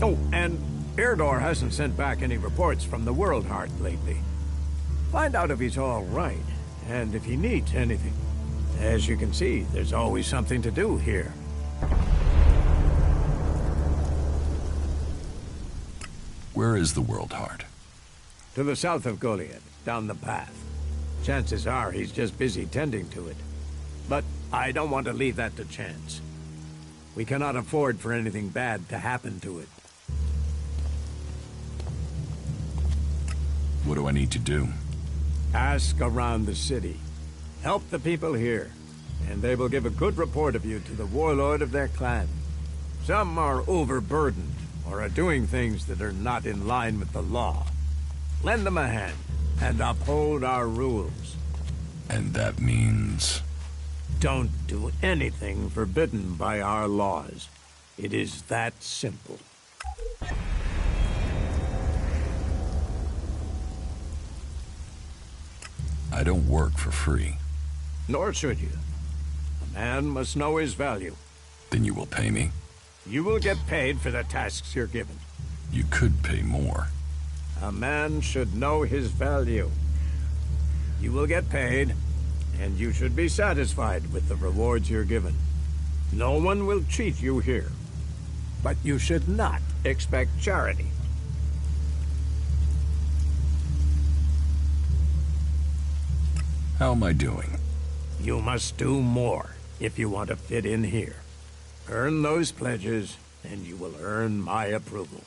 Oh, and Erdor hasn't sent back any reports from the World Heart lately. Find out if he's all right, and if he needs anything. As you can see, there's always something to do here. Where is the World Heart? To the south of Goliath, down the path. Chances are he's just busy tending to it. But I don't want to leave that to chance. We cannot afford for anything bad to happen to it. What do I need to do? Ask around the city. Help the people here, and they will give a good report of you to the warlord of their clan. Some are overburdened, or are doing things that are not in line with the law. Lend them a hand, and uphold our rules. And that means... Don't do anything forbidden by our laws. It is that simple. I don't work for free. Nor should you. A man must know his value. Then you will pay me? You will get paid for the tasks you're given. You could pay more. A man should know his value. You will get paid, and you should be satisfied with the rewards you're given. No one will cheat you here. But you should not expect charity. How am I doing? You must do more if you want to fit in here. Earn those pledges, and you will earn my approval.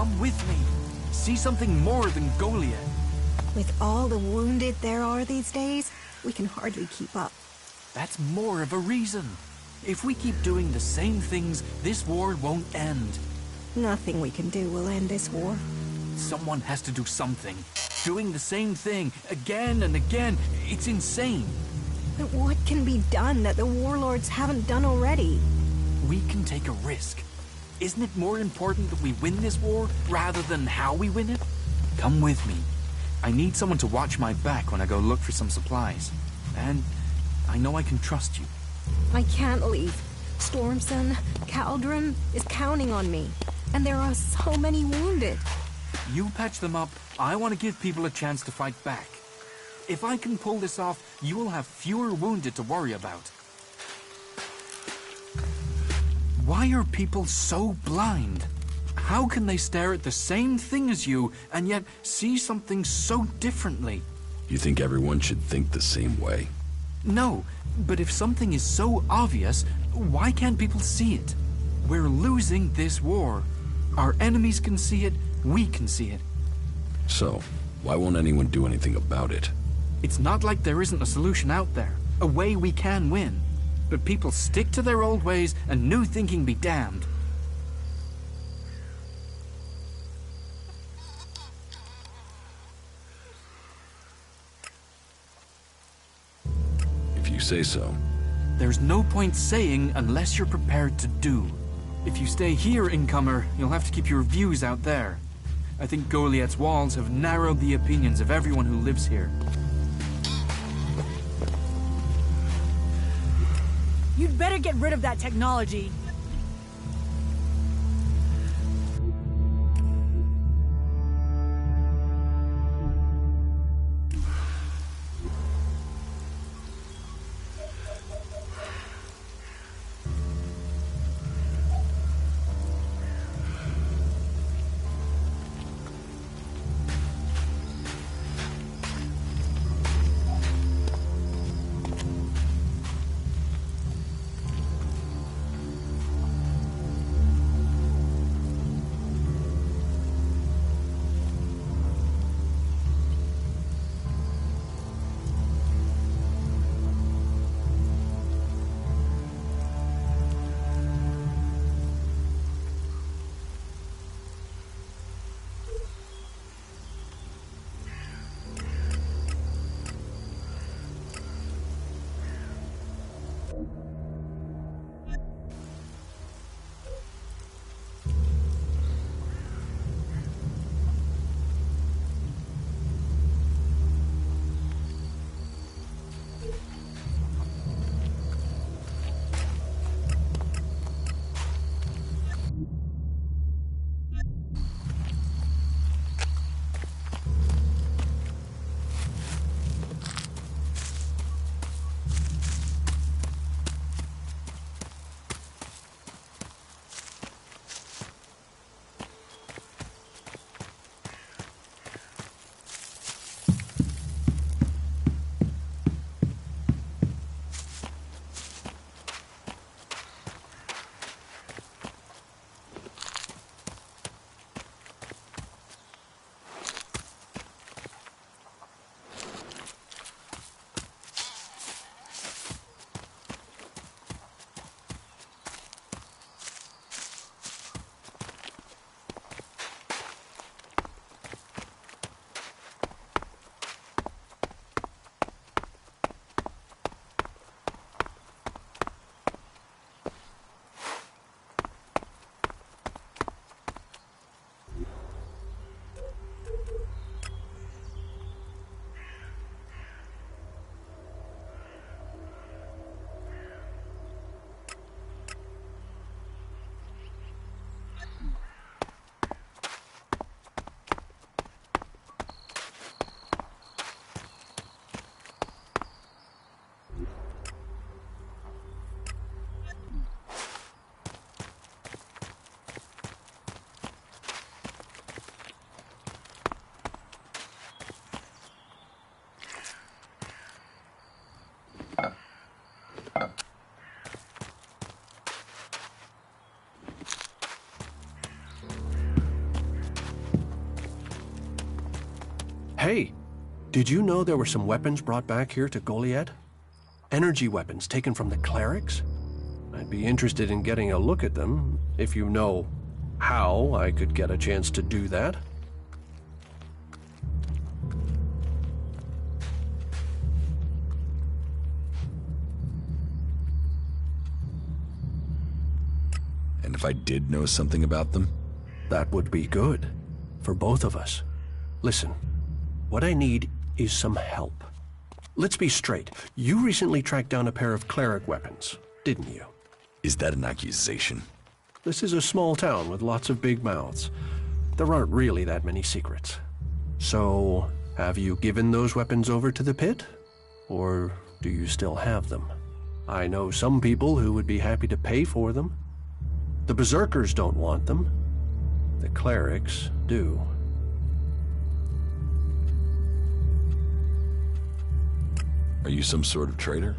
Come with me. See something more than Goliath. With all the wounded there are these days, we can hardly keep up. That's more of a reason. If we keep doing the same things, this war won't end. Nothing we can do will end this war. Someone has to do something. Doing the same thing again and again, it's insane. But what can be done that the warlords haven't done already? We can take a risk. Isn't it more important that we win this war rather than how we win it? Come with me. I need someone to watch my back when I go look for some supplies. And I know I can trust you. I can't leave. Stormson, Caldron is counting on me. And there are so many wounded. You patch them up. I want to give people a chance to fight back. If I can pull this off, you will have fewer wounded to worry about. Why are people so blind? How can they stare at the same thing as you and yet see something so differently? You think everyone should think the same way? No, but if something is so obvious, why can't people see it? We're losing this war. Our enemies can see it, we can see it. So, why won't anyone do anything about it? It's not like there isn't a solution out there, a way we can win. But people stick to their old ways and new thinking be damned. If you say so. There's no point saying unless you're prepared to do. If you stay here, incomer, you'll have to keep your views out there. I think Goliath's walls have narrowed the opinions of everyone who lives here. You'd better get rid of that technology. Hey, did you know there were some weapons brought back here to Goliad? Energy weapons taken from the clerics? I'd be interested in getting a look at them, if you know how I could get a chance to do that. And if I did know something about them? That would be good. For both of us. Listen, what I need is some help. Let's be straight. You recently tracked down a pair of cleric weapons, didn't you? Is that an accusation? This is a small town with lots of big mouths. There aren't really that many secrets. So, have you given those weapons over to the pit? Or do you still have them? I know some people who would be happy to pay for them. The berserkers don't want them. The clerics do. Are you some sort of traitor?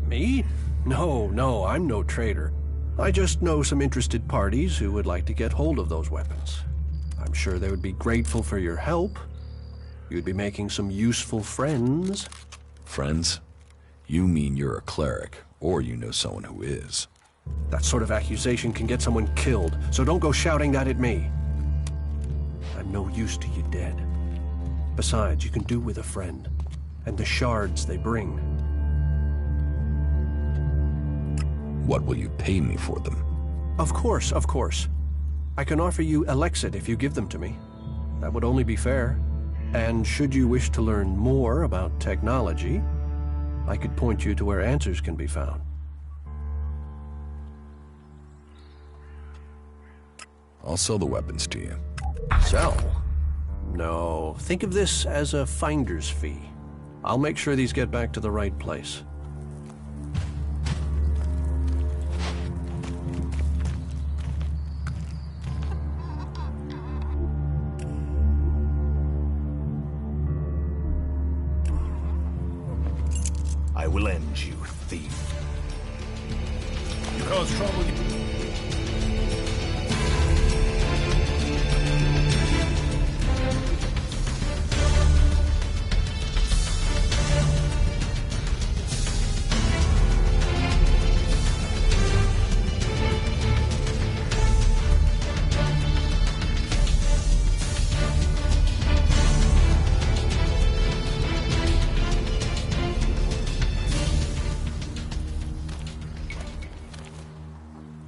Me? No, I'm no traitor. I just know some interested parties who would like to get hold of those weapons. I'm sure they would be grateful for your help. You'd be making some useful friends. Friends? You mean you're a cleric, or you know someone who is. That sort of accusation can get someone killed, so don't go shouting that at me. I'm no use to you dead. Besides, you can do with a friend, and the shards they bring. What will you pay me for them? Of course. I can offer you Elex if you give them to me. That would only be fair. And should you wish to learn more about technology, I could point you to where answers can be found. I'll sell the weapons to you. Sell? No, think of this as a finder's fee. I'll make sure these get back to the right place. I will end you, thief. You cause trouble.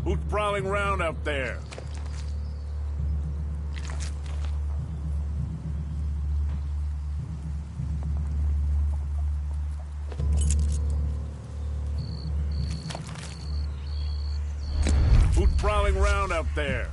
Who's prowling around out there? Who's prowling around out there?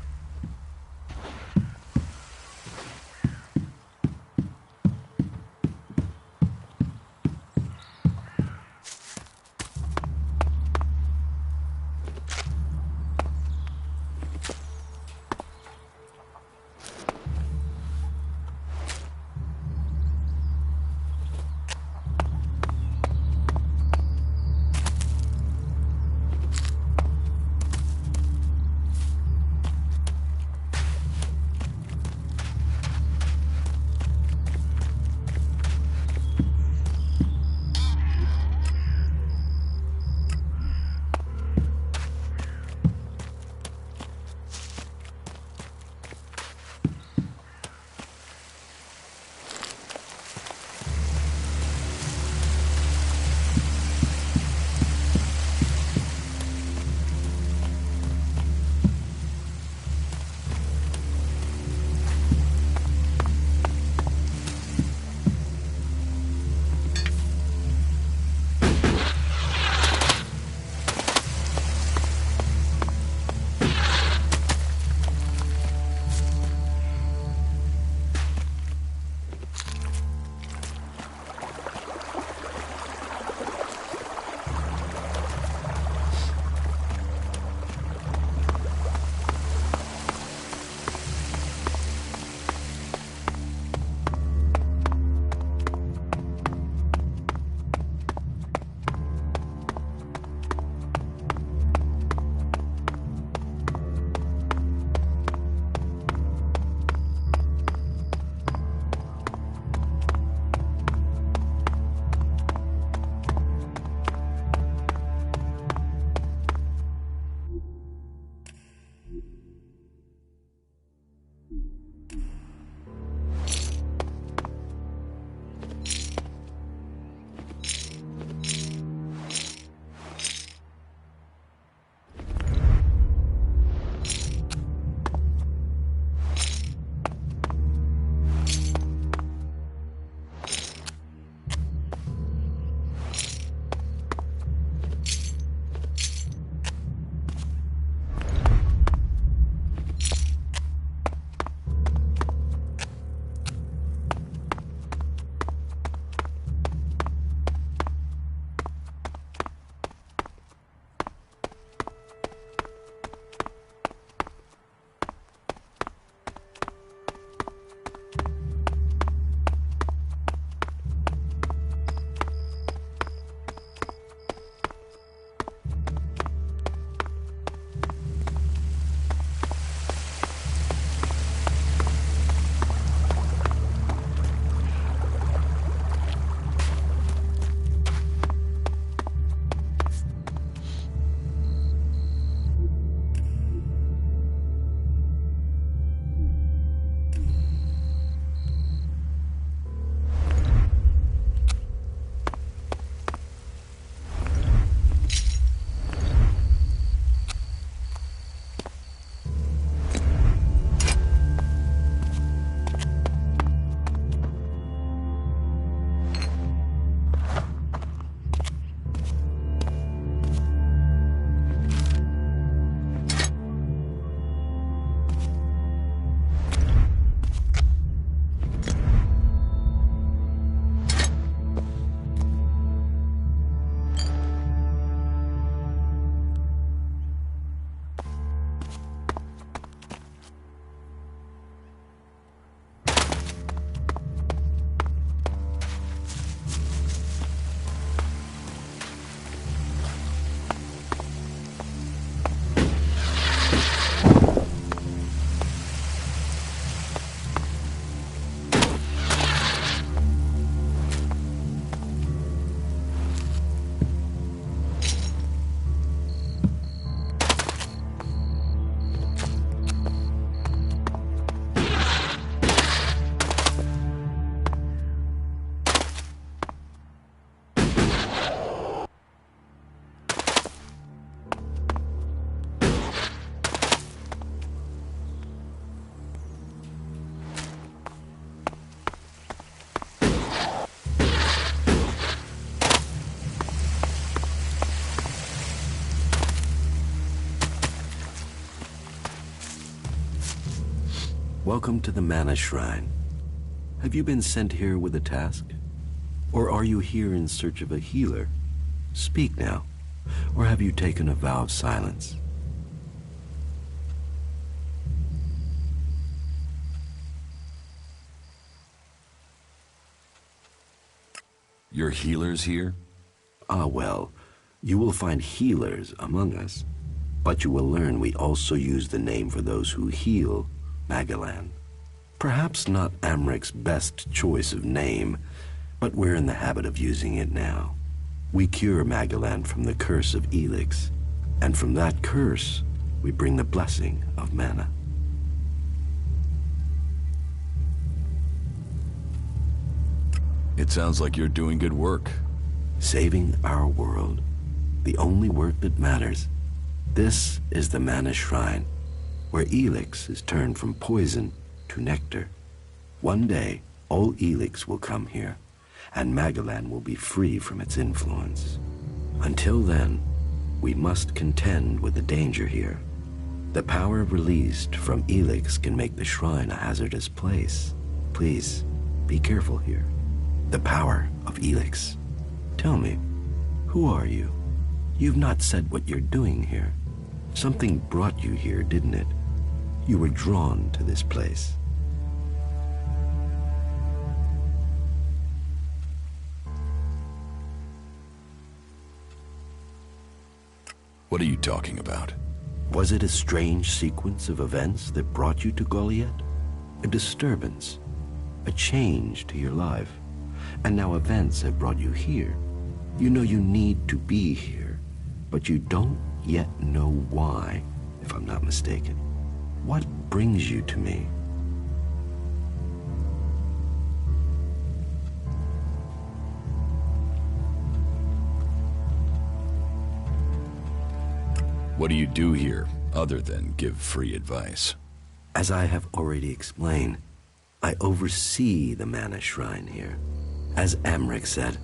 Welcome to the Mana Shrine. Have you been sent here with a task? Or are you here in search of a healer? Speak now. Or have you taken a vow of silence? Your healers here? Ah, well, you will find healers among us. But you will learn we also use the name for those who heal, Magalan. Perhaps not Amric's best choice of name, but we're in the habit of using it now. We cure Magalan from the curse of Elex, and from that curse, we bring the blessing of mana. It sounds like you're doing good work. Saving our world, the only work that matters. This is the Mana Shrine, where Elex is turned from poison to nectar. One day, all Elex will come here, and Magalan will be free from its influence. Until then, we must contend with the danger here. The power released from Elex can make the shrine a hazardous place. Please, be careful here. The power of Elex. Tell me, who are you? You've not said what you're doing here. Something brought you here, didn't it? You were drawn to this place. What are you talking about? Was it a strange sequence of events that brought you to Goliath? A disturbance, a change to your life, and now events have brought you here. You know you need to be here, but you don't yet know why, if I'm not mistaken. What brings you to me? What do you do here, other than give free advice? As I have already explained, I oversee the Mana Shrine here. As Amric said,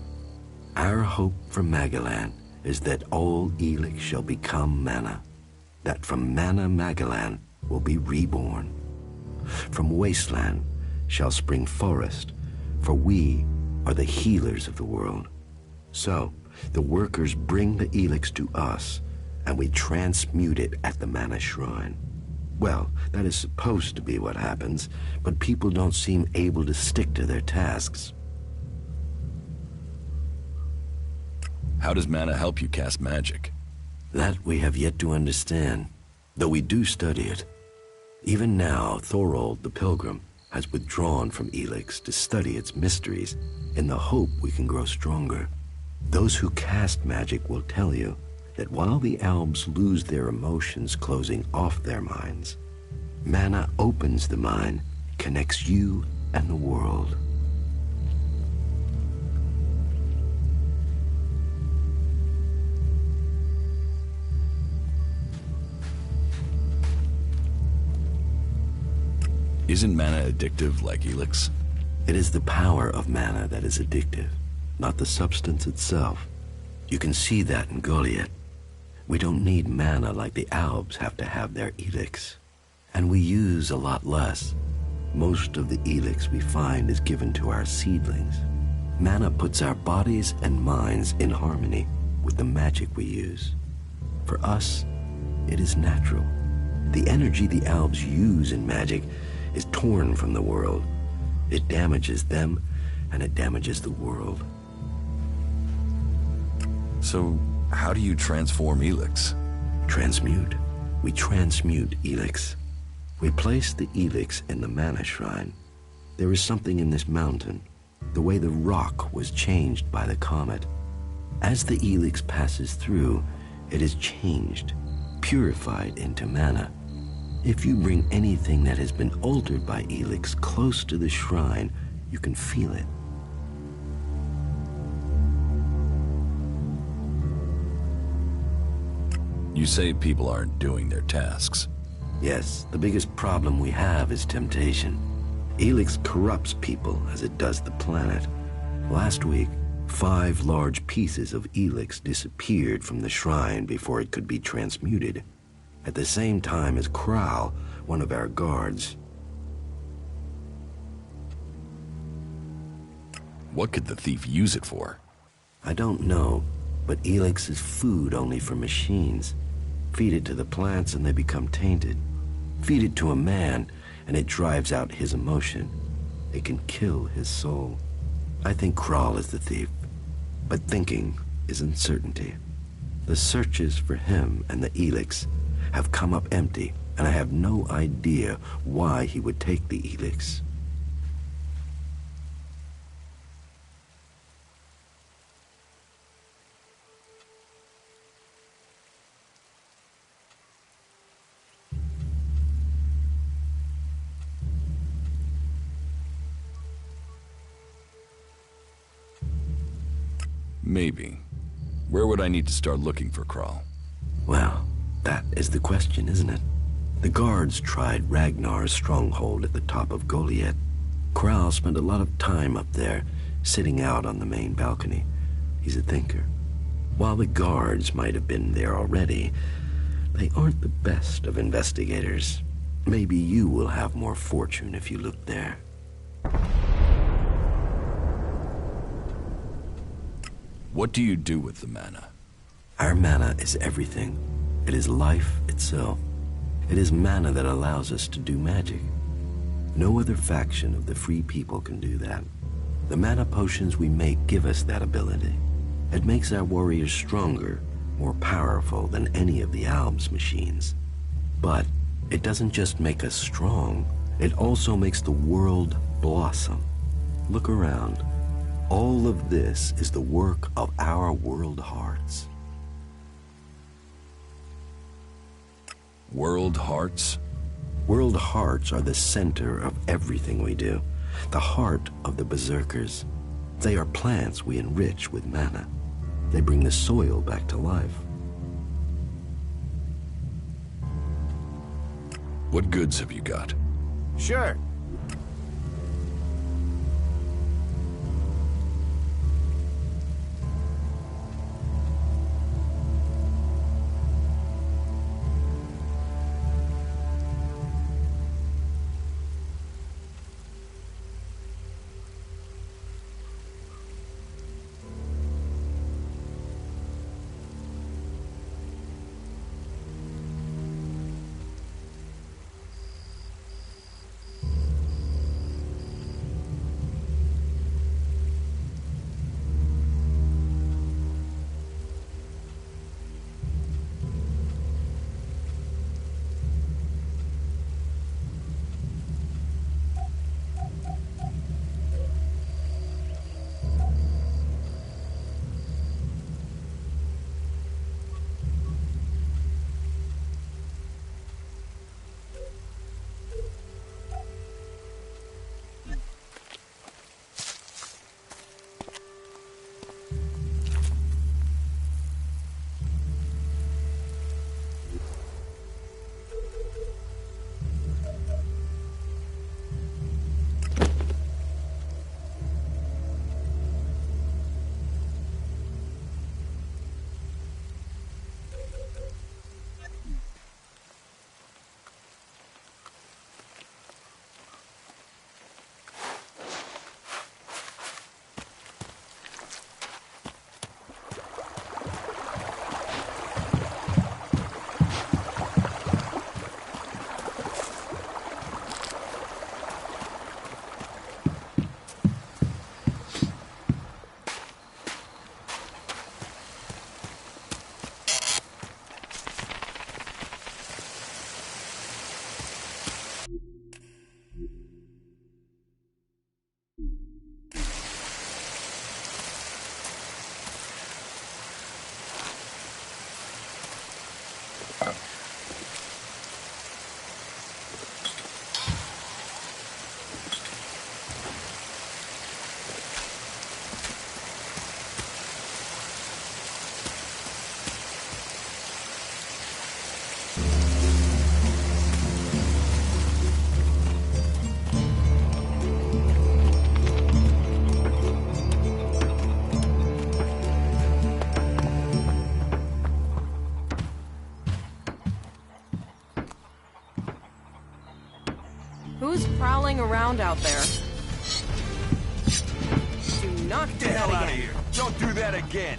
our hope for Magalan is that all Elex shall become mana, that from mana Magalan will be reborn. From wasteland shall spring forest, for we are the healers of the world. So, the workers bring the Elex to us, and we transmute it at the Mana Shrine. Well, that is supposed to be what happens, but people don't seem able to stick to their tasks. How does mana help you cast magic? That we have yet to understand, though we do study it. Even now, Thorold the Pilgrim has withdrawn from Elex to study its mysteries in the hope we can grow stronger. Those who cast magic will tell you that while the elves lose their emotions closing off their minds, mana opens the mind, connects you and the world. Isn't mana addictive like Elex? It is the power of mana that is addictive, not the substance itself. You can see that in Goliath. We don't need mana like the Albs have to have their Elex. And we use a lot less. Most of the Elex we find is given to our seedlings. Mana puts our bodies and minds in harmony with the magic we use. For us, it is natural. The energy the Albs use in magic is torn from the world. It damages them, and it damages the world. So, how do you transform Elex? Transmute. We transmute Elex. We place the Elex in the Mana Shrine. There is something in this mountain, the way the rock was changed by the comet. As the Elex passes through, it is changed, purified into mana. If you bring anything that has been altered by Elex close to the shrine, you can feel it. You say people aren't doing their tasks. Yes, the biggest problem we have is temptation. Elex corrupts people as it does the planet. Last week, 5 large pieces of Elex disappeared from the shrine before it could be transmuted. At the same time as Kral, one of our guards. What could the thief use it for? I don't know, but Elex is food only for machines. Feed it to the plants and they become tainted. Feed it to a man and it drives out his emotion. It can kill his soul. I think Kral is the thief, but thinking is uncertainty. The searches for him and the Elex have come up empty, and I have no idea why he would take the Elex. Maybe. Where would I need to start looking for Kral? Well, that is the question, isn't it? The guards tried Ragnar's stronghold at the top of Goliath. Kral spent a lot of time up there, sitting out on the main balcony. He's a thinker. While the guards might have been there already, they aren't the best of investigators. Maybe you will have more fortune if you look there. What do you do with the mana? Our mana is everything. It is life itself. It is mana that allows us to do magic. No other faction of the free people can do that. The mana potions we make give us that ability. It makes our warriors stronger, more powerful than any of the Alb's machines. But it doesn't just make us strong, it also makes the world blossom. Look around. All of this is the work of our world hearts. World hearts? World hearts are the center of everything we do, the heart of the berserkers. They are plants we enrich with mana. They bring the soil back to life. What goods have you got? Sure. Who's prowling around out there? Do not do Get the hell that out of again. here! Don't do that again!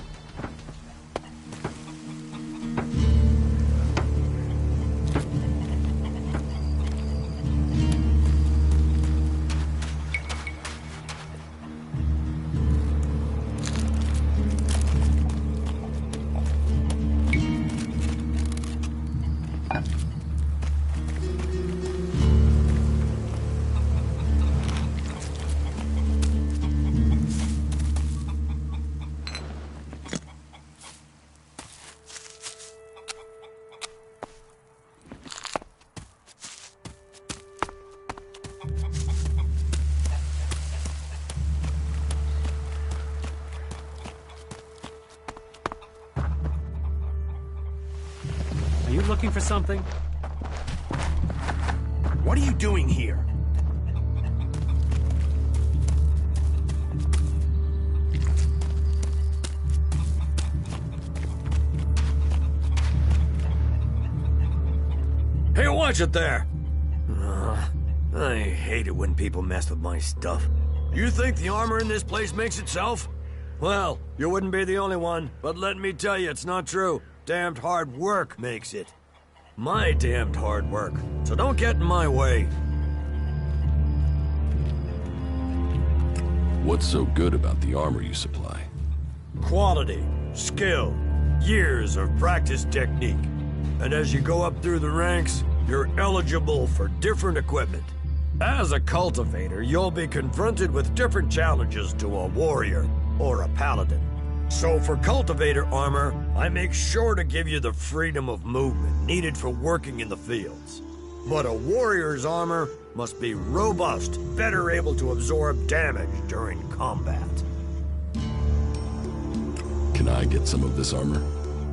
Are you looking for something? What are you doing here? Hey, watch it there! I hate it when people mess with my stuff. You think the armor in this place makes itself? Well, you wouldn't be the only one, but let me tell you, it's not true. Damned hard work makes it. My damned hard work. So don't get in my way. What's so good about the armor you supply? Quality, skill, years of practice technique. And as you go up through the ranks, you're eligible for different equipment. As a cultivator, you'll be confronted with different challenges to a warrior or a paladin. So for cultivator armor, I make sure to give you the freedom of movement needed for working in the fields. But a warrior's armor must be robust, better able to absorb damage during combat. Can I get some of this armor?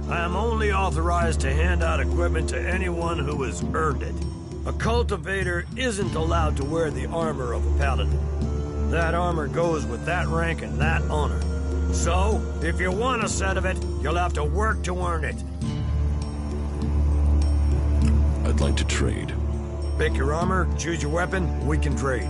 I am only authorized to hand out equipment to anyone who has earned it. A cultivator isn't allowed to wear the armor of a paladin. That armor goes with that rank and that honor. So, if you want a set of it, you'll have to work to earn it. I'd like to trade. Pick your armor, choose your weapon, we can trade.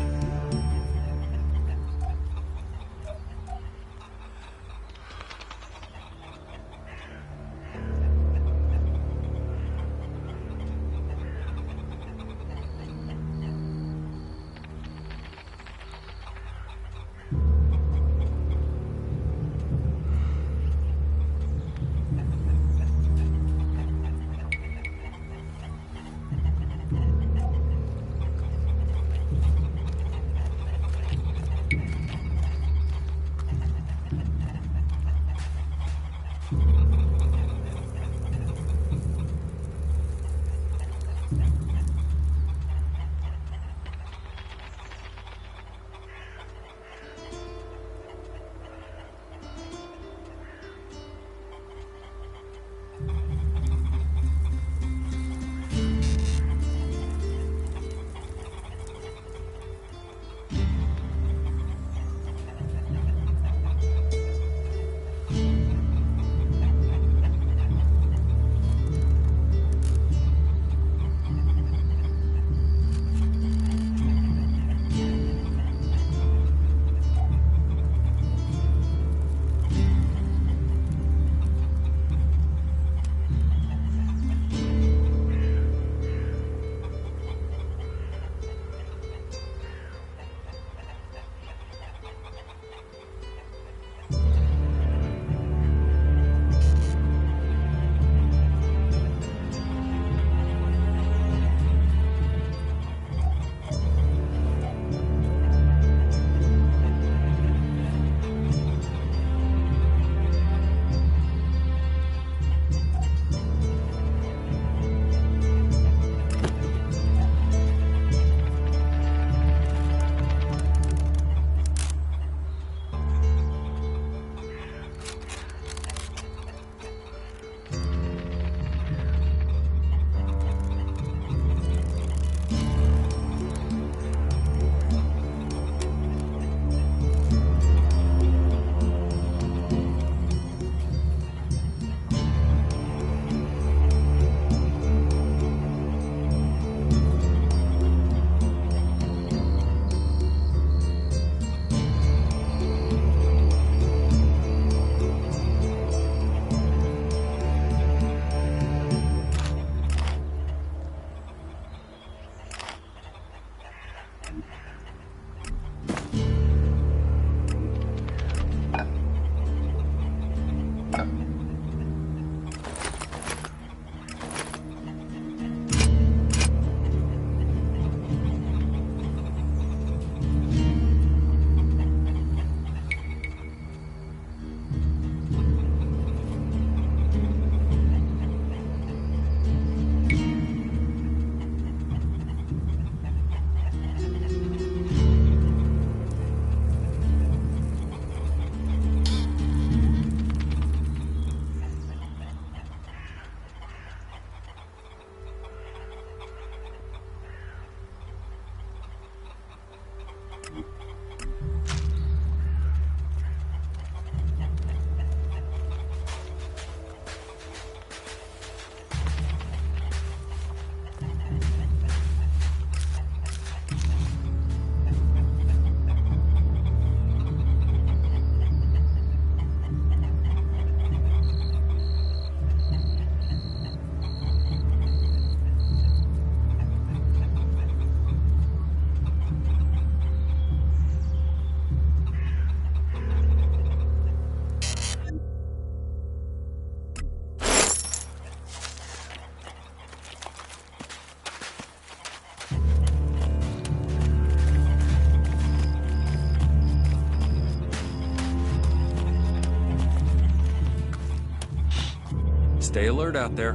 Stay alert out there.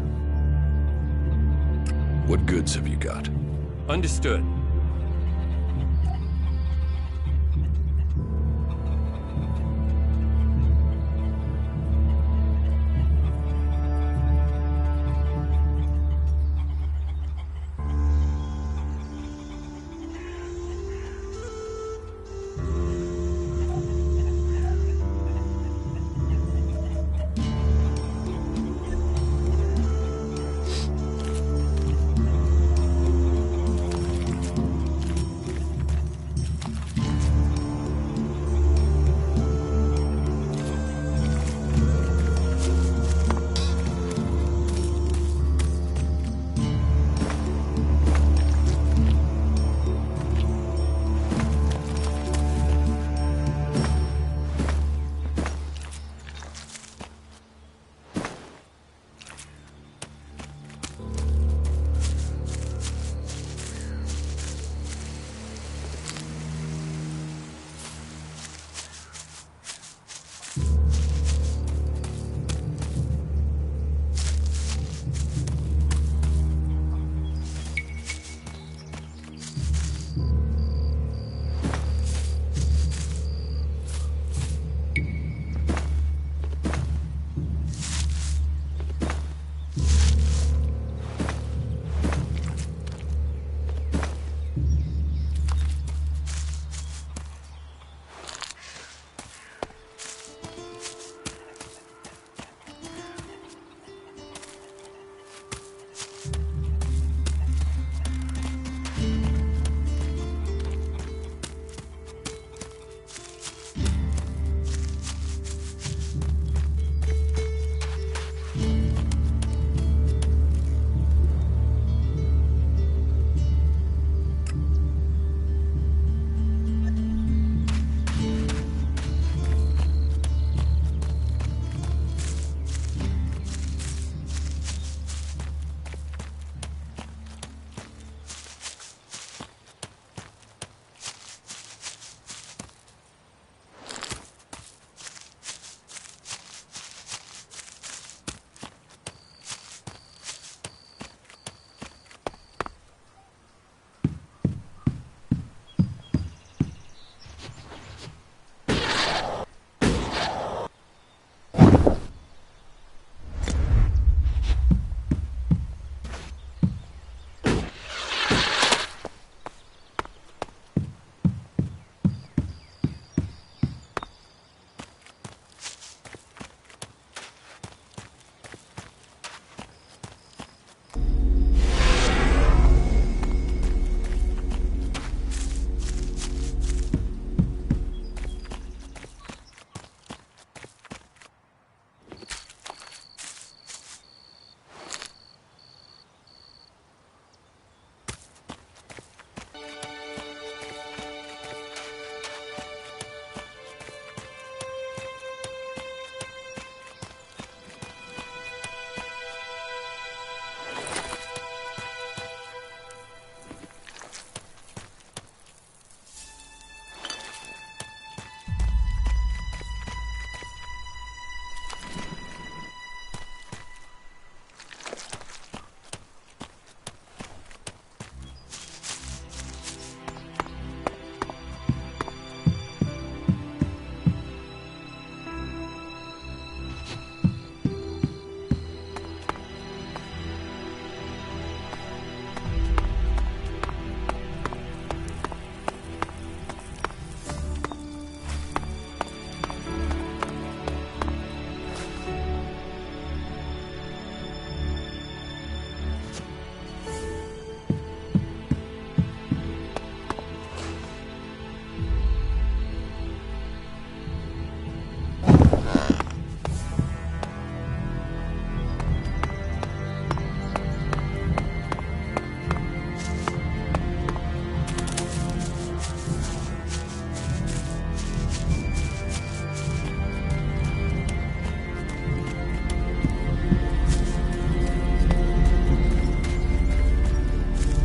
What goods have you got? Understood.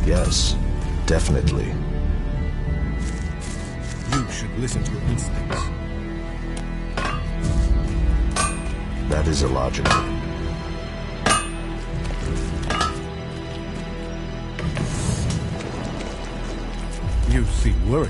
Yes, definitely. You should listen to your instincts. That is illogical. You seem worried.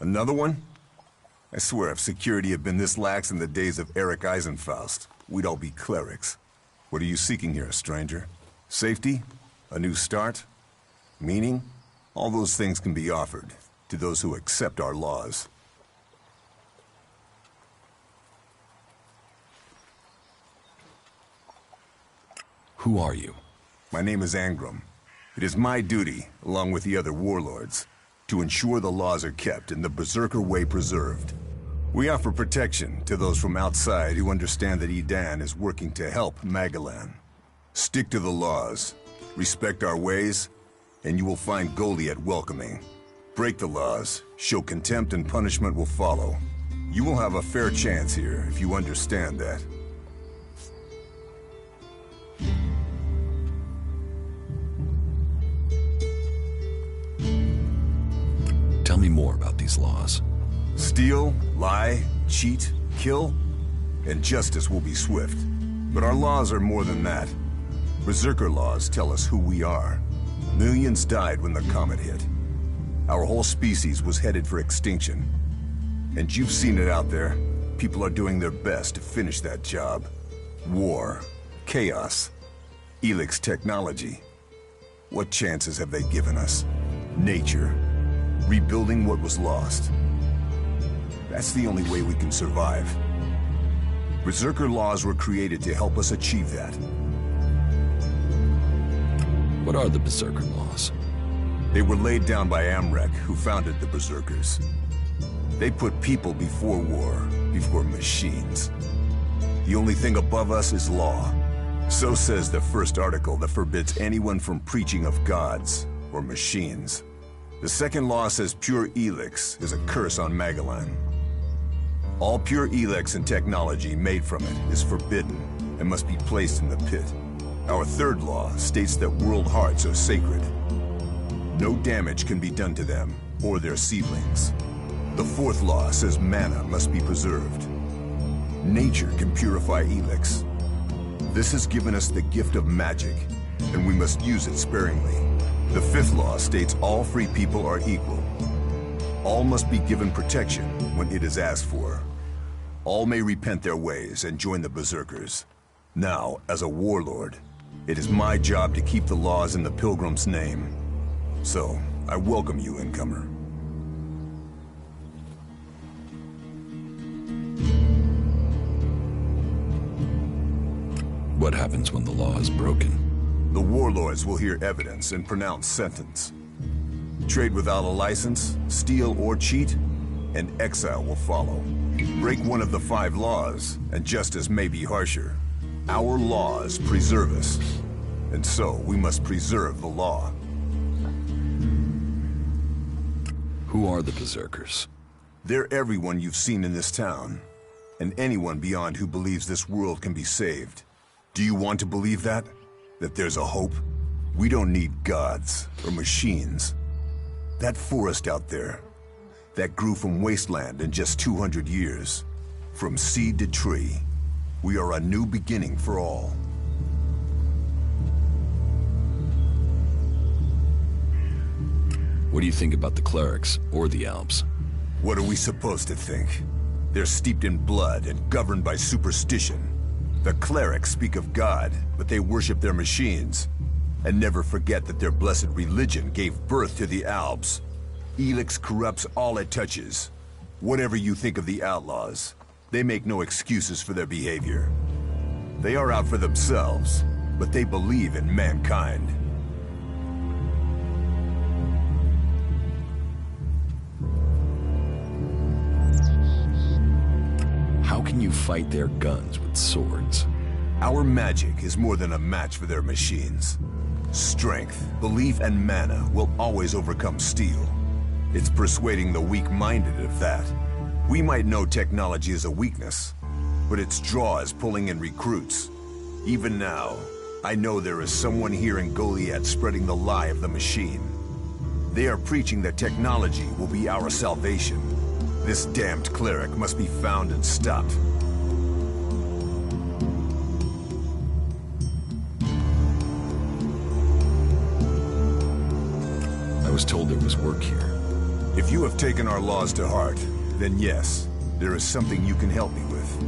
Another one? I swear if security had been this lax in the days of Eric Eisenfaust, we'd all be clerics. What are you seeking here, stranger? Safety? A new start? Meaning? All those things can be offered to those who accept our laws. Who are you? My name is Angram. It is my duty, along with the other warlords, to ensure the laws are kept and the Berserker way preserved. We offer protection to those from outside who understand that Edan is working to help Magalan. Stick to the laws, respect our ways, and you will find Goliath welcoming. Break the laws, show contempt, and punishment will follow. You will have a fair chance here if you understand that. more about these laws. Steal, lie, cheat, kill, and justice will be swift. But our laws are more than that. Berserker laws tell us who we are. Millions died when the comet hit. Our whole species was headed for extinction. And you've seen it out there. People are doing their best to finish that job. War, chaos, Elex technology. What chances have they given us? Nature, rebuilding what was lost. That's the only way we can survive. Berserker laws were created to help us achieve that. What are the Berserker laws? They were laid down by Amrek, who founded the Berserkers. They put people before war, before machines. The only thing above us is law. So says the first article that forbids anyone from preaching of gods or machines. The second law says pure Elex is a curse on Magellan. All pure Elex and technology made from it is forbidden and must be placed in the pit. Our third law states that world hearts are sacred. No damage can be done to them or their seedlings. The fourth law says mana must be preserved. Nature can purify Elex. This has given us the gift of magic, and we must use it sparingly. The fifth law states all free people are equal. All must be given protection when it is asked for. All may repent their ways and join the Berserkers. Now, as a warlord, it is my job to keep the laws in the Pilgrim's name. So, I welcome you, incomer. What happens when the law is broken? The warlords will hear evidence and pronounce sentence. Trade without a license, steal or cheat, and exile will follow. Break one of the 5 laws, and justice may be harsher. Our laws preserve us, and so we must preserve the law. Who are the Berserkers? They're everyone you've seen in this town, and anyone beyond who believes this world can be saved. Do you want to believe that? That there's a hope? We don't need gods or machines. That forest out there, that grew from wasteland in just 200 years. From seed to tree, we are a new beginning for all. What do you think about the clerics or the Alps? What are we supposed to think? They're steeped in blood and governed by superstition. The clerics speak of God, but they worship their machines. And never forget that their blessed religion gave birth to the Alps. Elex corrupts all it touches. Whatever you think of the outlaws, they make no excuses for their behavior. They are out for themselves, but they believe in mankind. How can you fight their guns with swords? Our magic is more than a match for their machines. Strength, belief, and mana will always overcome steel. It's persuading the weak-minded of that. We might know technology is a weakness, but its draw is pulling in recruits. Even now, I know there is someone here in Goliath spreading the lie of the machine. They are preaching that technology will be our salvation. This damned cleric must be found and stopped. I was told there was work here. If you have taken our laws to heart, then yes, there is something you can help me with.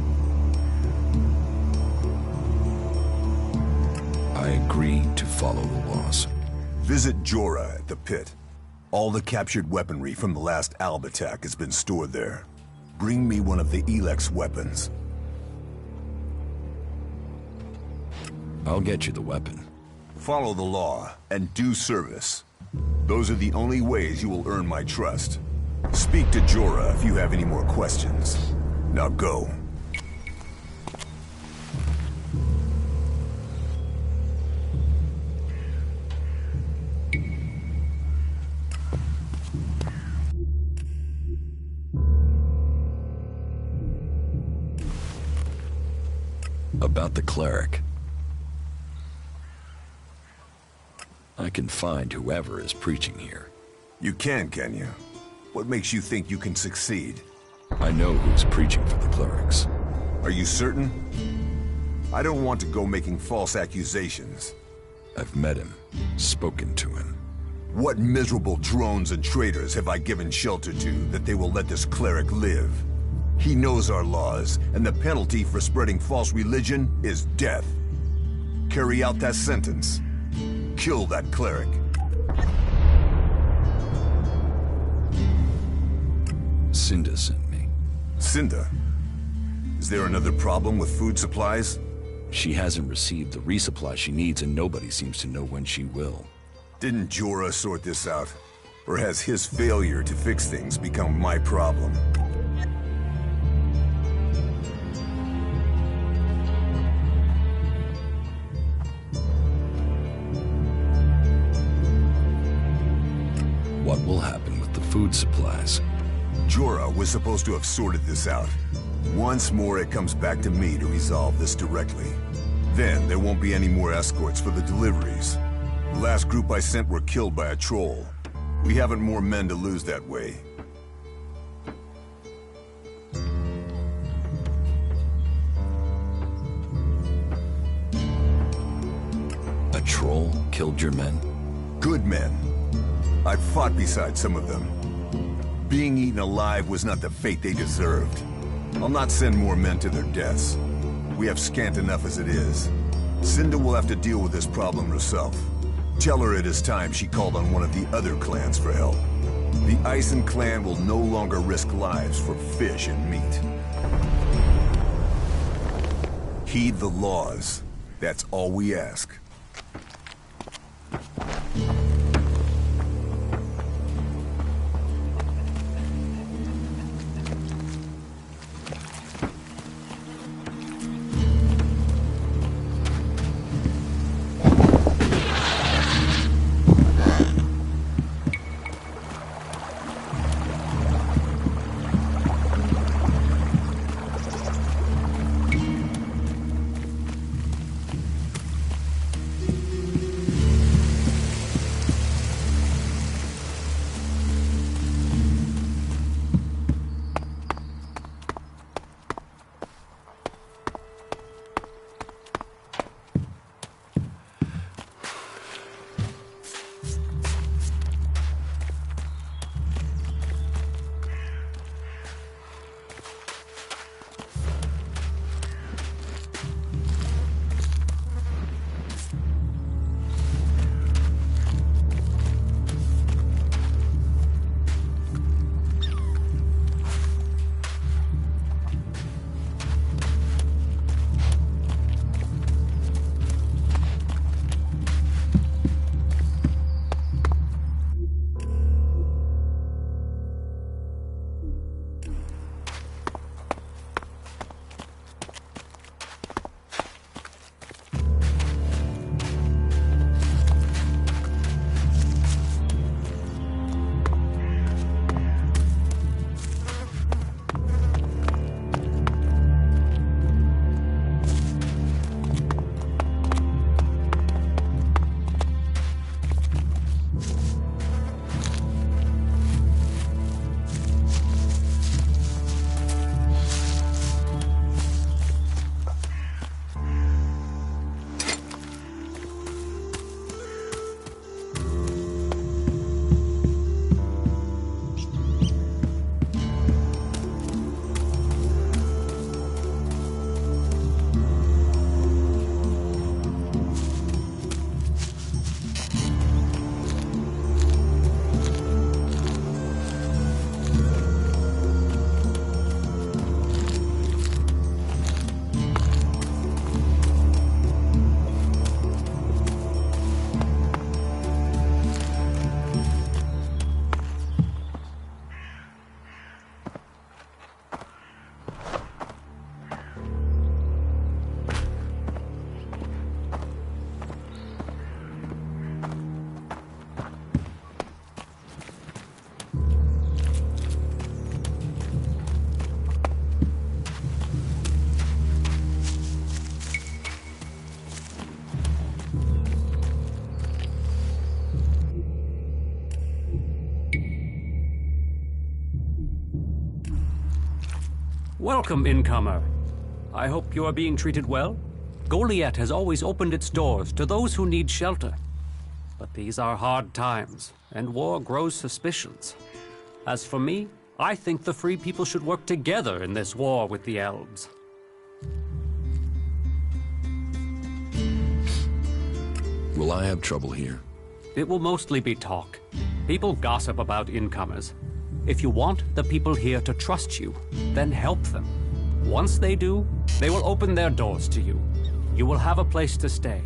I agree to follow the laws. Visit Jorah at the pit. All the captured weaponry from the last Alb attack has been stored there. Bring me one of the Elex weapons. I'll get you the weapon. Follow the law and do service. Those are the only ways you will earn my trust. Speak to Jorah if you have any more questions. Now go. About the cleric. I can find whoever is preaching here. You can you? What makes you think you can succeed? I know who's preaching for the clerics. Are you certain? I don't want to go making false accusations. I've met him, spoken to him. What miserable drones and traitors have I given shelter to that they will let this cleric live? He knows our laws, and the penalty for spreading false religion is death. Carry out that sentence. Kill that cleric. Cinda sent me. Cinda? Is there another problem with food supplies? She hasn't received the resupply she needs, and nobody seems to know when she will. Didn't Jorah sort this out? Or has his failure to fix things become my problem? What will happen with the food supplies? Jorah was supposed to have sorted this out. Once more, it comes back to me to resolve this directly. Then, there won't be any more escorts for the deliveries. The last group I sent were killed by a troll. We haven't more men to lose that way. A troll killed your men? Good men. I've fought beside some of them. Being eaten alive was not the fate they deserved. I'll not send more men to their deaths. We have scant enough as it is. Cinda will have to deal with this problem herself. Tell her it is time she called on one of the other clans for help. The Ison clan will no longer risk lives for fish and meat. Heed the laws. That's all we ask. Welcome, incomer. I hope you are being treated well. Goliath has always opened its doors to those who need shelter. But these are hard times, and war grows suspicions. As for me, I think the free people should work together in this war with the elves. Will I have trouble here? It will mostly be talk. People gossip about incomers. If you want the people here to trust you, then help them. Once they do, they will open their doors to you. You will have a place to stay.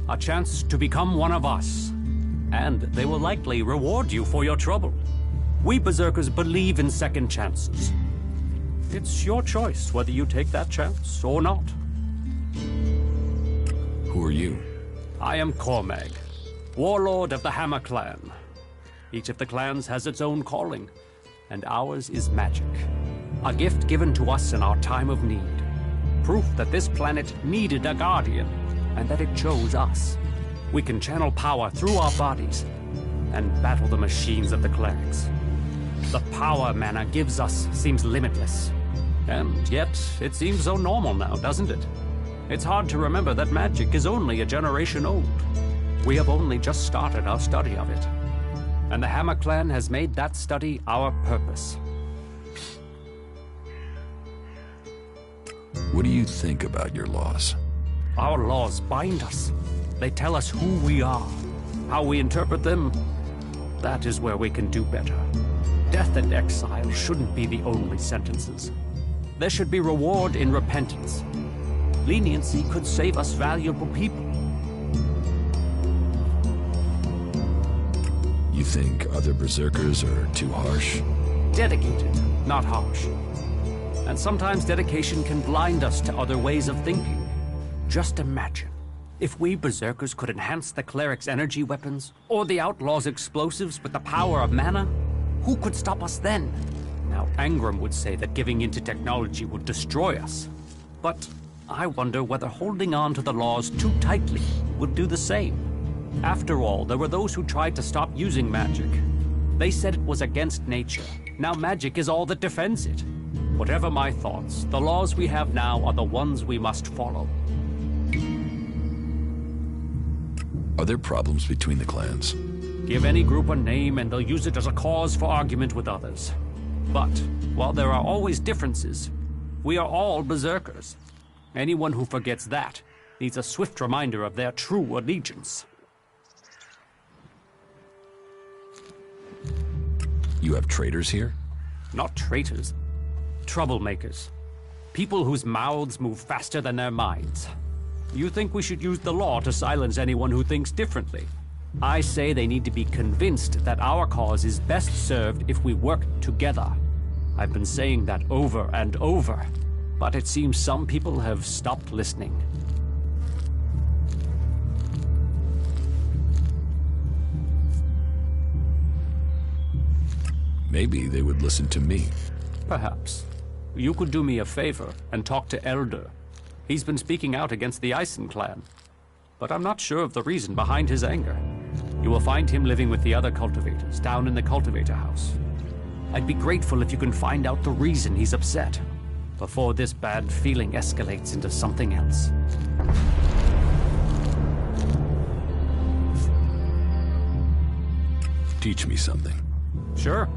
A chance to become one of us. And they will likely reward you for your trouble. We Berserkers believe in second chances. It's your choice whether you take that chance or not. Who are you? I am Cormag, warlord of the Hammer Clan. Each of the clans has its own calling, and ours is magic. A gift given to us in our time of need. Proof that this planet needed a guardian, and that it chose us. We can channel power through our bodies, and battle the machines of the clerics. The power mana gives us seems limitless. And yet, it seems so normal now, doesn't it? It's hard to remember that magic is only a generation old. We have only just started our study of it. And the Hammer Clan has made that study our purpose. What do you think about your laws? Our laws bind us. They tell us who we are. How we interpret them, that is where we can do better. Death and exile shouldn't be the only sentences. There should be reward in repentance. Leniency could save us valuable people. You think other Berserkers are too harsh? Dedicated, not harsh. And sometimes dedication can blind us to other ways of thinking. Just imagine, if we Berserkers could enhance the cleric's energy weapons, or the outlaws' explosives with the power of mana, who could stop us then? Now, Angram would say that giving into technology would destroy us. But I wonder whether holding on to the laws too tightly would do the same. After all, there were those who tried to stop using magic. They said it was against nature. Now magic is all that defends it. Whatever my thoughts, the laws we have now are the ones we must follow. Are there problems between the clans? Give any group a name and they'll use it as a cause for argument with others. But, while there are always differences, we are all Berserkers. Anyone who forgets that needs a swift reminder of their true allegiance. You have traitors here? Not traitors. Troublemakers. People whose mouths move faster than their minds. You think we should use the law to silence anyone who thinks differently? I say they need to be convinced that our cause is best served if we work together. I've been saying that over and over, but it seems some people have stopped listening. Maybe they would listen to me. Perhaps. You could do me a favor and talk to Elder. He's been speaking out against the Eisen clan, but I'm not sure of the reason behind his anger. You will find him living with the other cultivators down in the cultivator house. I'd be grateful if you can find out the reason he's upset, before this bad feeling escalates into something else. Teach me something. Sure.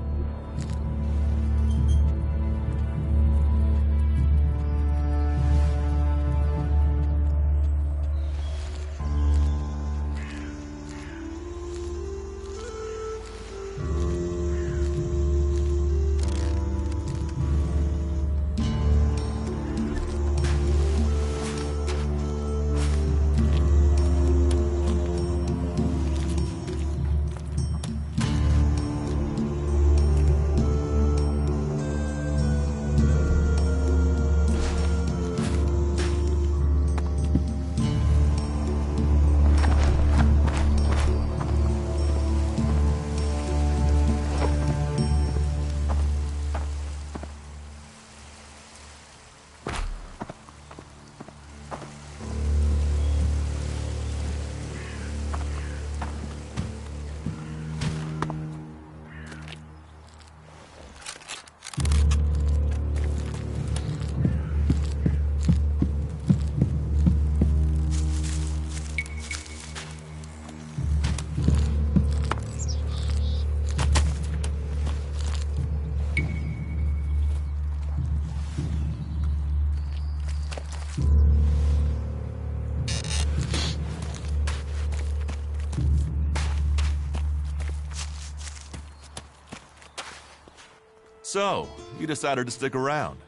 So, you decided to stick around.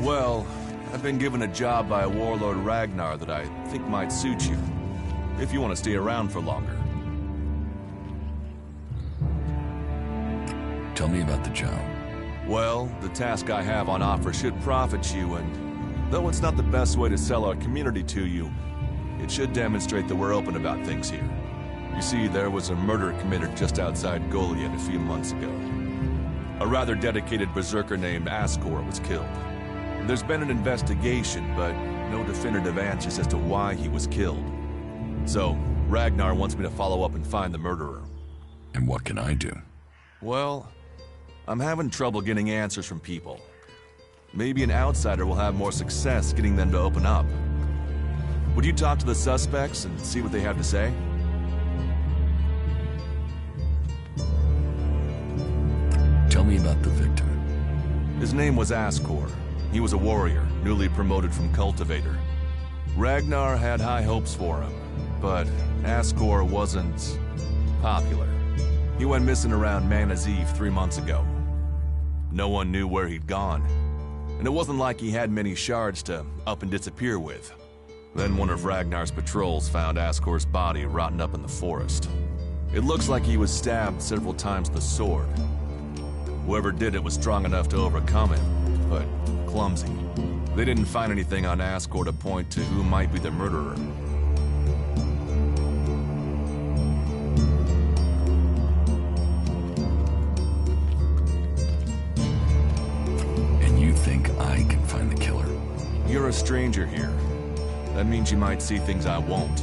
Well, I've been given a job by Warlord Ragnar that I think might suit you, if you want to stay around for longer. Tell me about the job. Well, the task I have on offer should profit you, and though it's not the best way to sell our community to you, it should demonstrate that we're open about things here. You see, there was a murder committed just outside Goliath a few months ago. A rather dedicated berserker named Ascor was killed. There's been an investigation, but no definitive answers as to why he was killed. So, Ragnar wants me to follow up and find the murderer. And what can I do? Well, I'm having trouble getting answers from people. Maybe an outsider will have more success getting them to open up. Would you talk to the suspects and see what they have to say? Tell me about the victim. His name was Ascor. He was a warrior, newly promoted from cultivator. Ragnar had high hopes for him, but Ascor wasn't popular. He went missing around Mana's Eve 3 months ago. No one knew where he'd gone, and it wasn't like he had many shards to up and disappear with. Then one of Ragnar's patrols found Ascor's body rotten up in the forest. It looks like he was stabbed several times with a sword. Whoever did it was strong enough to overcome him, but clumsy. They didn't find anything on Ascor to point to who might be the murderer. And you think I can find the killer? You're a stranger here. That means you might see things I won't.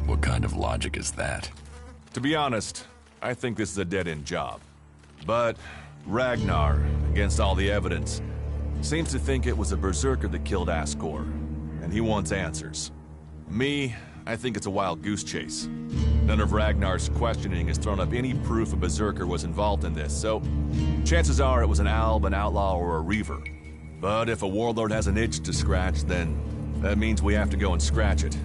What kind of logic is that? To be honest, I think this is a dead-end job. But Ragnar, against all the evidence, seems to think it was a berserker that killed Ascor, and he wants answers. Me, I think it's a wild goose chase. None of Ragnar's questioning has thrown up any proof a berserker was involved in this, so chances are it was an alb, an outlaw, or a reaver. But if a warlord has an itch to scratch, then that means we have to go and scratch it.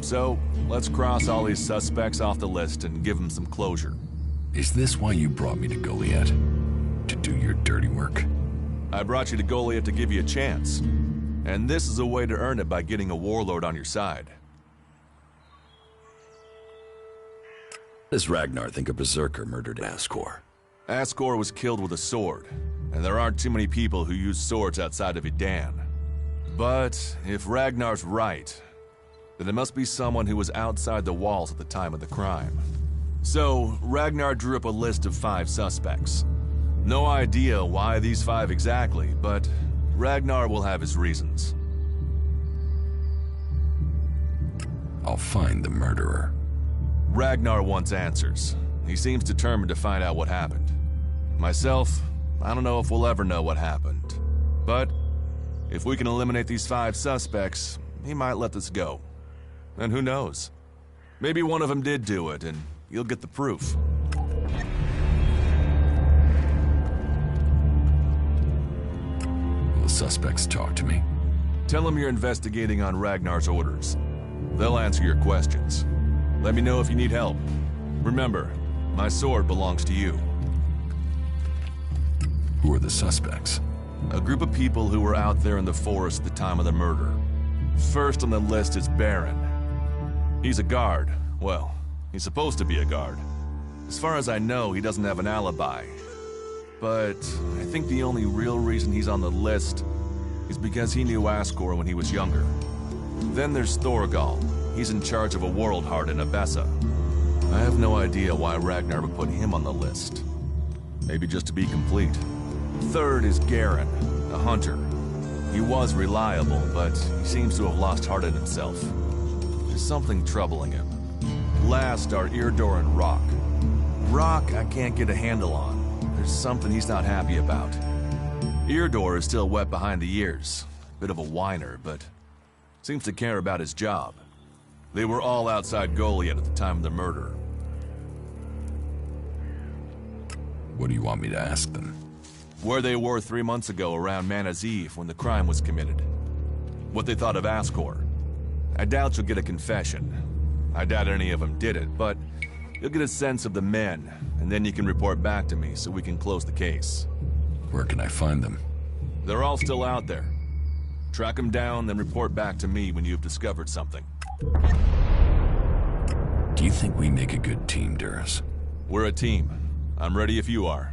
So, let's cross all these suspects off the list and give them some closure. Is this why you brought me to Goliath? To do your dirty work? I brought you to Goliath to give you a chance. And this is a way to earn it by getting a warlord on your side. Does Ragnar think a berserker murdered Ascor? Ascor was killed with a sword, and there aren't too many people who use swords outside of Idan. But if Ragnar's right, then it must be someone who was outside the walls at the time of the crime. So, Ragnar drew up a list of 5 suspects. No idea why these 5 exactly, but Ragnar will have his reasons. I'll find the murderer. Ragnar wants answers. He seems determined to find out what happened. Myself, I don't know if we'll ever know what happened. But if we can eliminate these 5 suspects, he might let this go. And who knows? Maybe one of them did do it, and you'll get the proof. Will the suspects talk to me? Tell them you're investigating on Ragnar's orders. They'll answer your questions. Let me know if you need help. Remember, my sword belongs to you. Who are the suspects? A group of people who were out there in the forest at the time of the murder. First on the list is Baron. He's a guard. Well, he's supposed to be a guard. As far as I know, he doesn't have an alibi. But I think the only real reason he's on the list is because he knew Ascor when he was younger. Then there's Thorgal. He's in charge of a world heart in Abessa. I have no idea why Ragnar would put him on the list. Maybe just to be complete. Third is Garen, a hunter. He was reliable, but he seems to have lost heart in himself. There's something troubling him. Last are Irdor and Rock. Rock I can't get a handle on. There's something he's not happy about. Irdor is still wet behind the ears. Bit of a whiner, but seems to care about his job. They were all outside Goliath at the time of the murder. What do you want me to ask them? Where they were 3 months ago around Mana's Eve when the crime was committed. What they thought of Ascor. I doubt you'll get a confession. I doubt any of them did it, but you'll get a sense of the men, and then you can report back to me so we can close the case. Where can I find them? They're all still out there. Track them down, then report back to me when you've discovered something. Do you think we make a good team, Duras? We're a team. I'm ready if you are.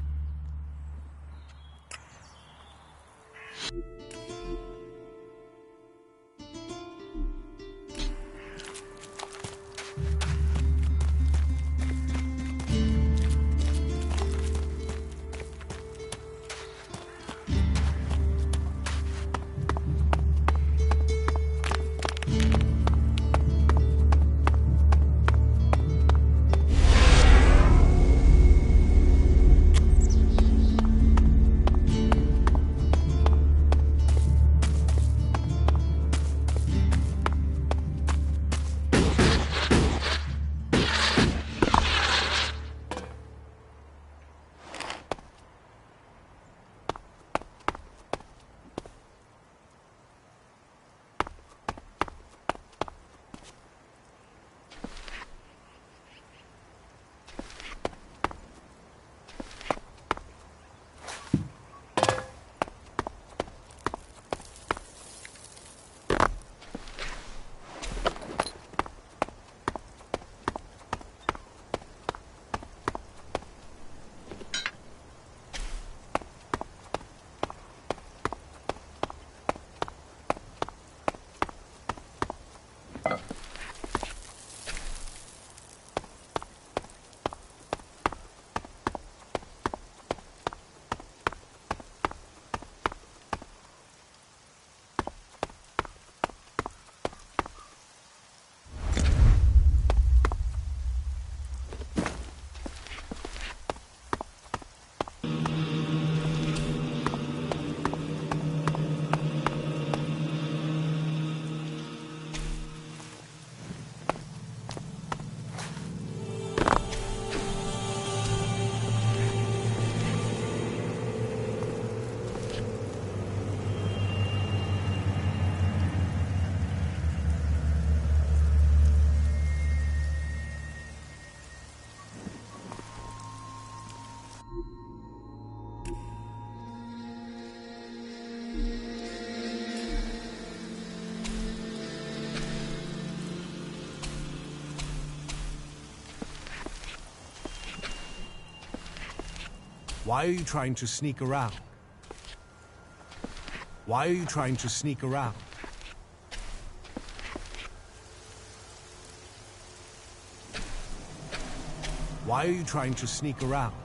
Why are you trying to sneak around? Why are you trying to sneak around? Why are you trying to sneak around?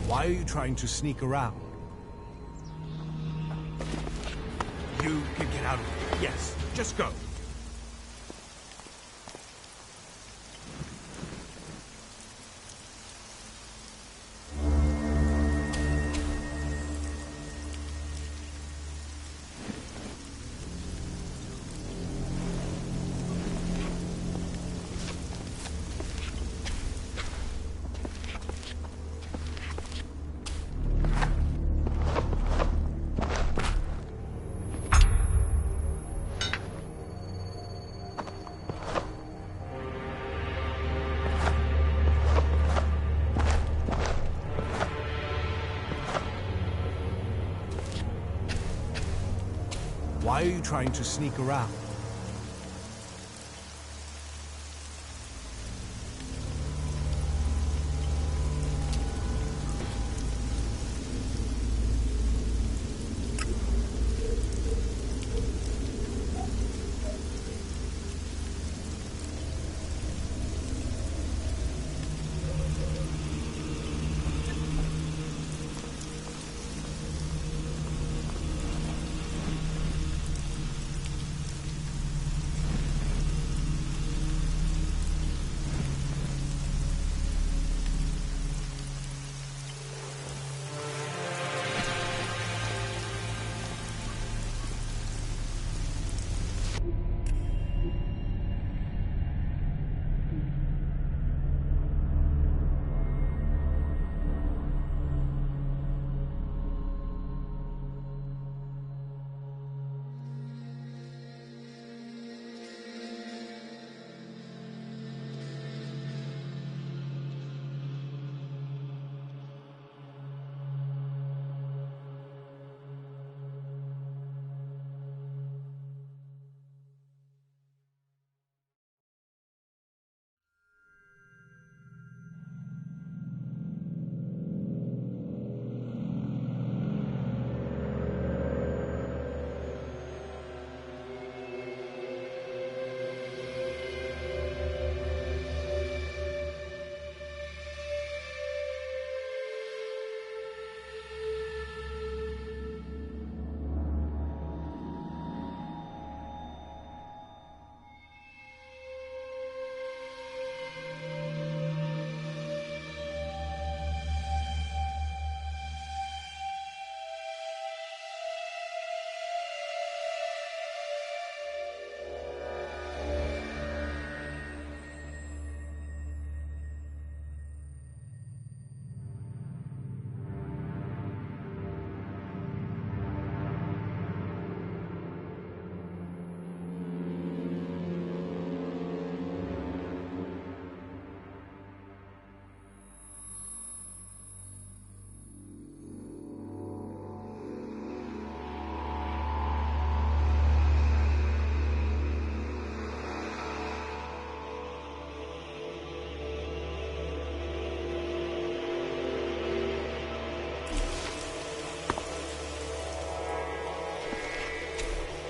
Why are you trying to sneak around? You can get out of here. Yes, just go. Why are you trying to sneak around?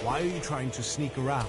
Why are you trying to sneak around?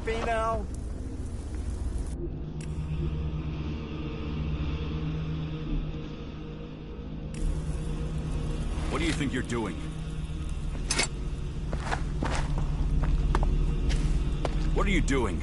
happy now? What do you think you're doing? What are you doing?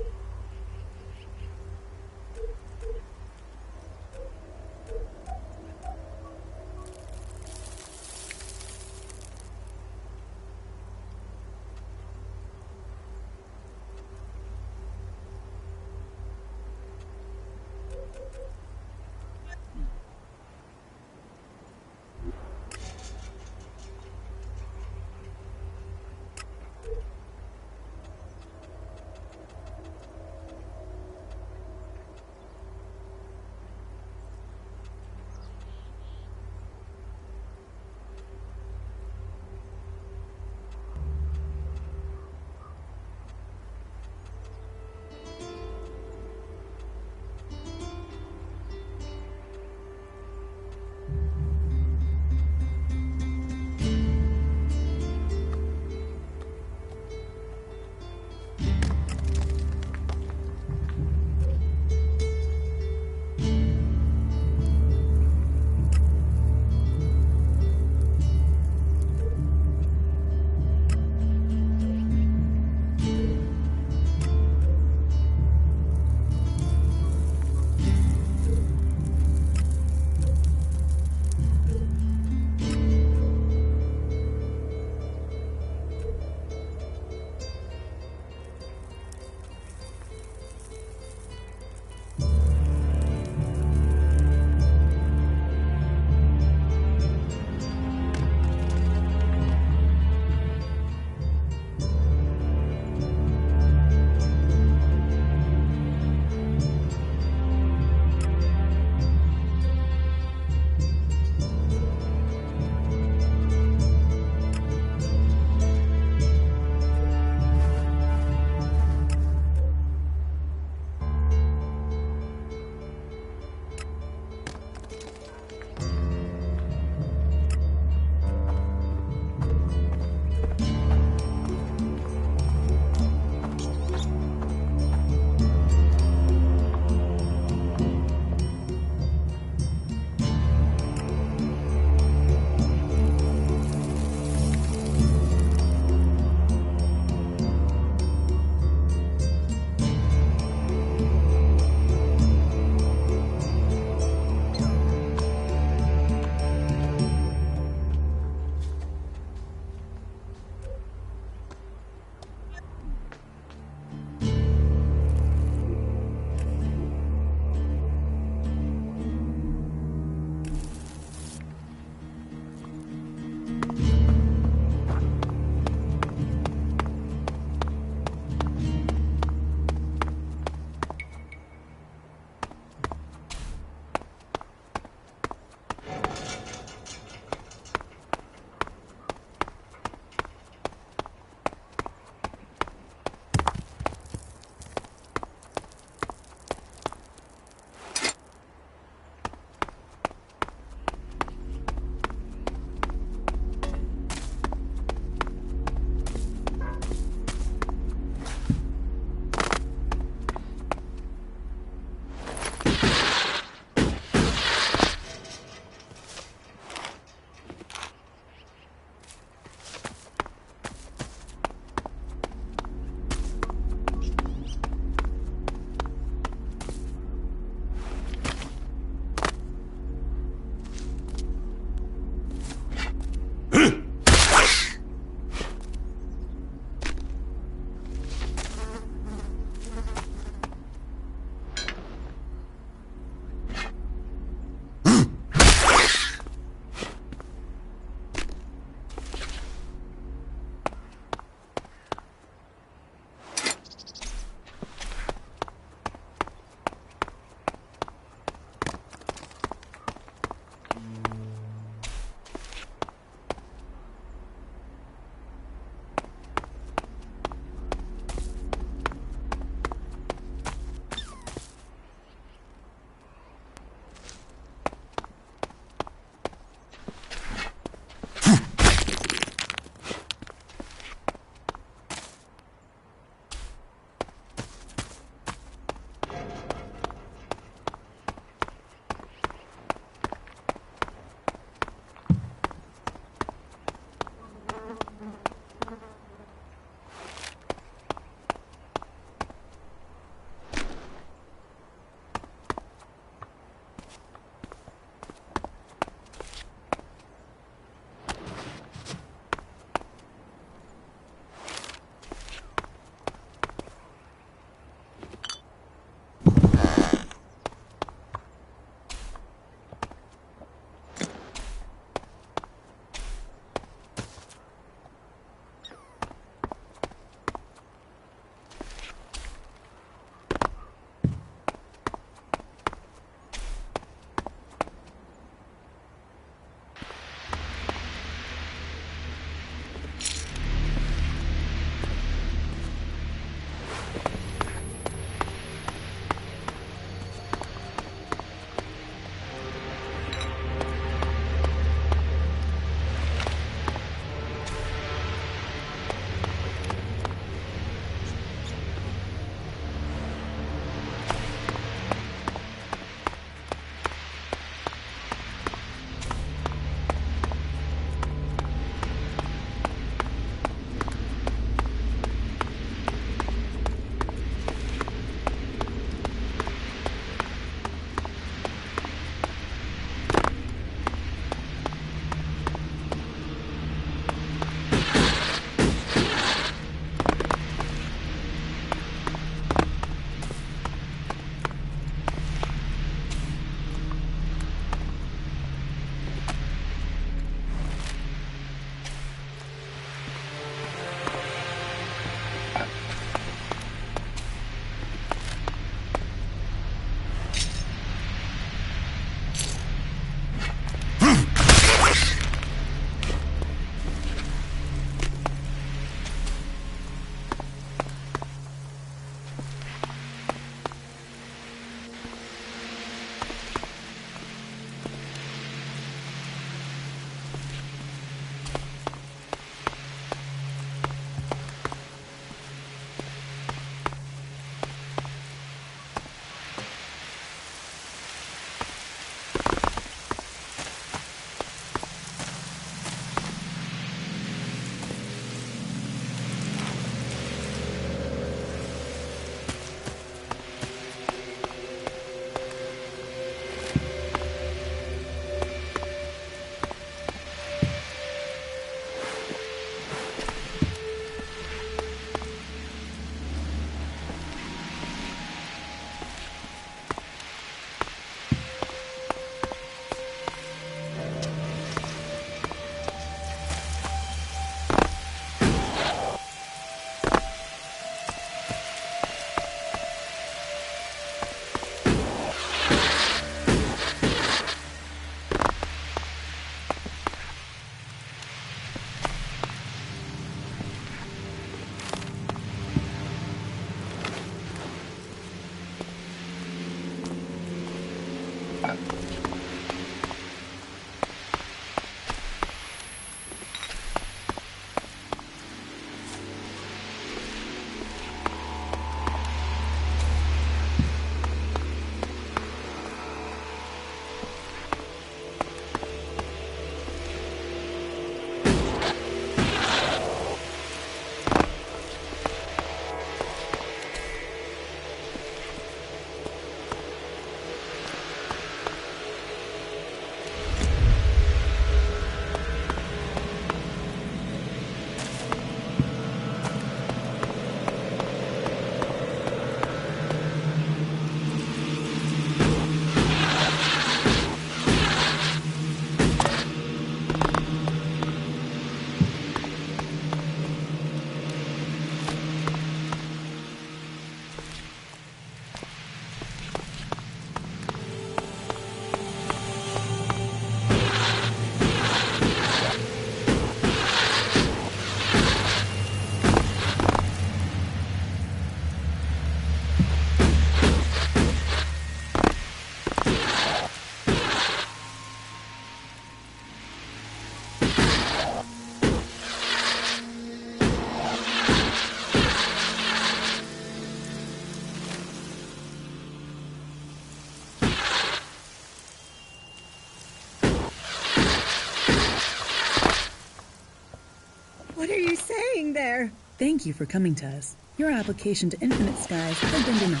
there. Thank you for coming to us. Your application to Infinite Skies has been denied.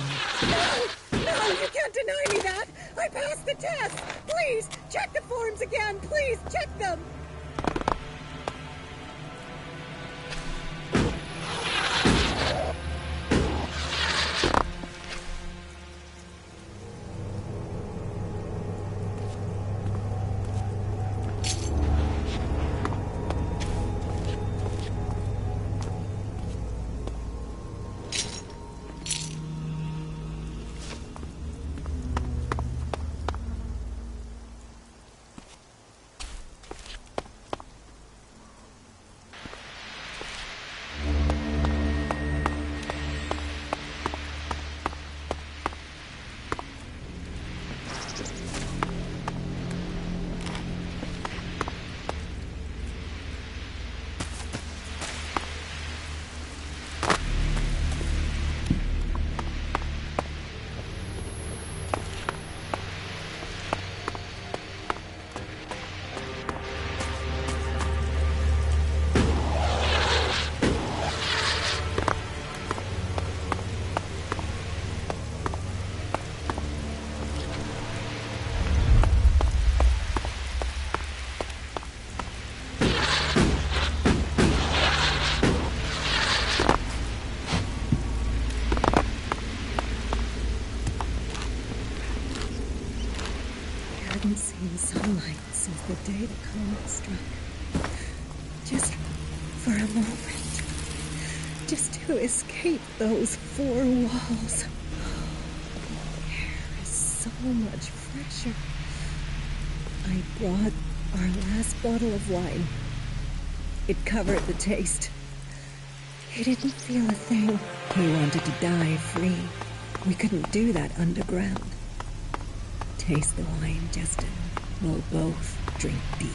No, you can't deny me that. I passed the test. Please, check the forms again. Please, check them. I hadn't seen sunlight since the day the comet struck. Just for a moment. Just to escape those four walls. The air is so much fresher. I brought our last bottle of wine. It covered the taste. He didn't feel a thing. He wanted to die free. We couldn't do that underground. Taste the wine, Justin. We'll both drink deep.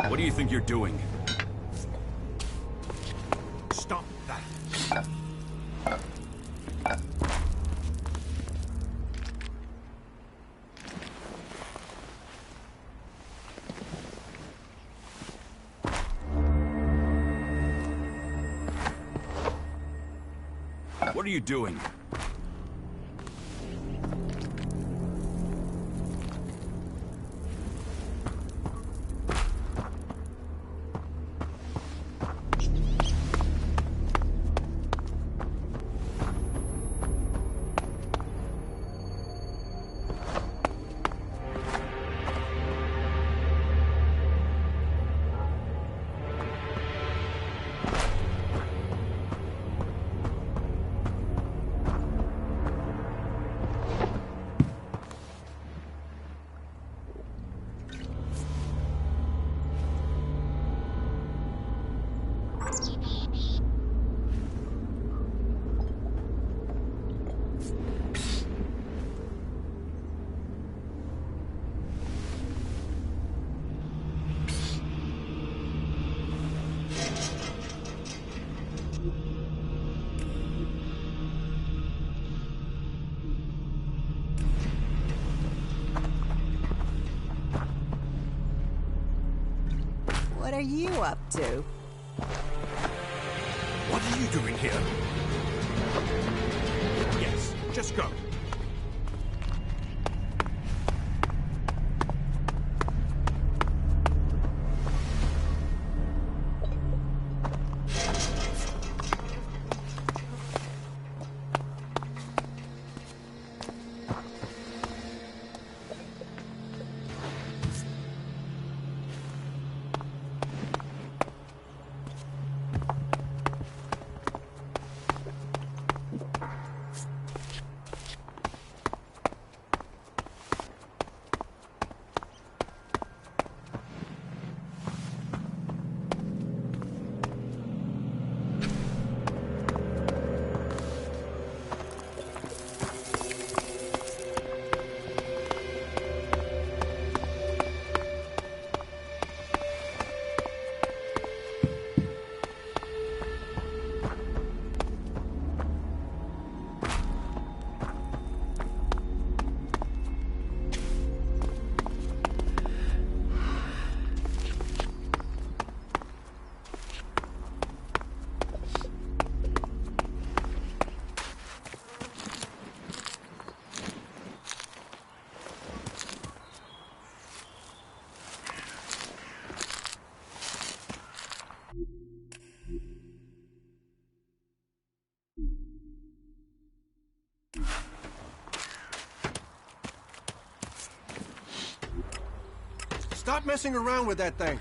What do you think you're doing? Stop that. What are you doing? What are you up to? What are you doing here? Yes, just go. Stop messing around with that thing.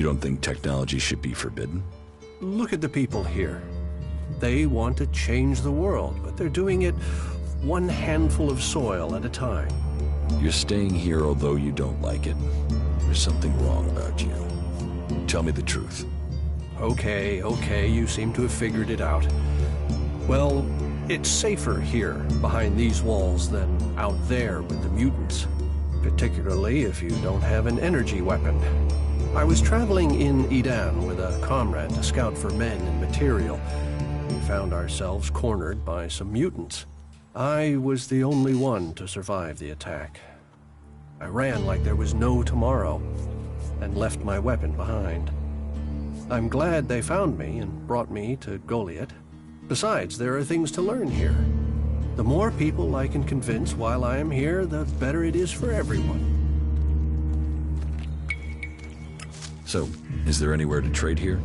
don't think technology should be forbidden? Look at the people here. They want to change the world, but they're doing it one handful of soil at a time. You're staying here although you don't like it. There's something wrong about you. Tell me the truth. Okay, you seem to have figured it out. Well, it's safer here, behind these walls, than out there with the mutants. Particularly if you don't have an energy weapon. I was traveling in Eden with a comrade to scout for men and material. We found ourselves cornered by some mutants. I was the only one to survive the attack. I ran like there was no tomorrow, and left my weapon behind. I'm glad they found me and brought me to Goliath. Besides, there are things to learn here. The more people I can convince while I am here, the better it is for everyone. So, is there anywhere to trade here?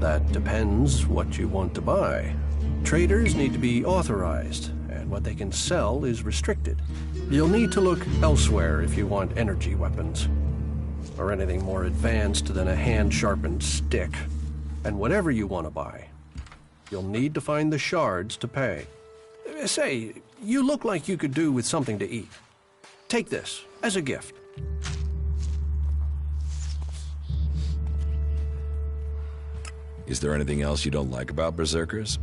That depends what you want to buy. Traders need to be authorized, and what they can sell is restricted. You'll need to look elsewhere if you want energy weapons, or anything more advanced than a hand-sharpened stick. And whatever you want to buy, you'll need to find the shards to pay. Say, you look like you could do with something to eat. Take this as a gift. Is there anything else you don't like about Berserkers?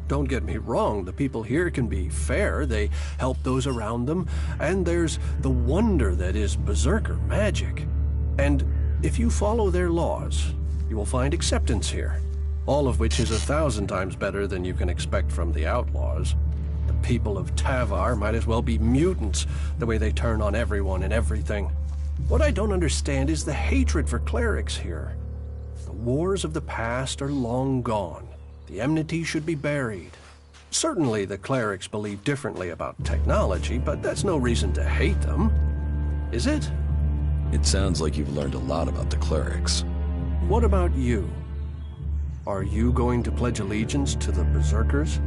Don't get me wrong, the people here can be fair, they help those around them, and there's the wonder that is Berserker magic. And if you follow their laws, you will find acceptance here, all of which is 1,000 times better than you can expect from the outlaws. The people of Tavar might as well be mutants, the way they turn on everyone and everything. What I don't understand is the hatred for clerics here. The wars of the past are long gone. The enmity should be buried. Certainly the clerics believe differently about technology, but that's no reason to hate them. Is it? It sounds like you've learned a lot about the clerics. What about you? Are you going to pledge allegiance to the Berserkers?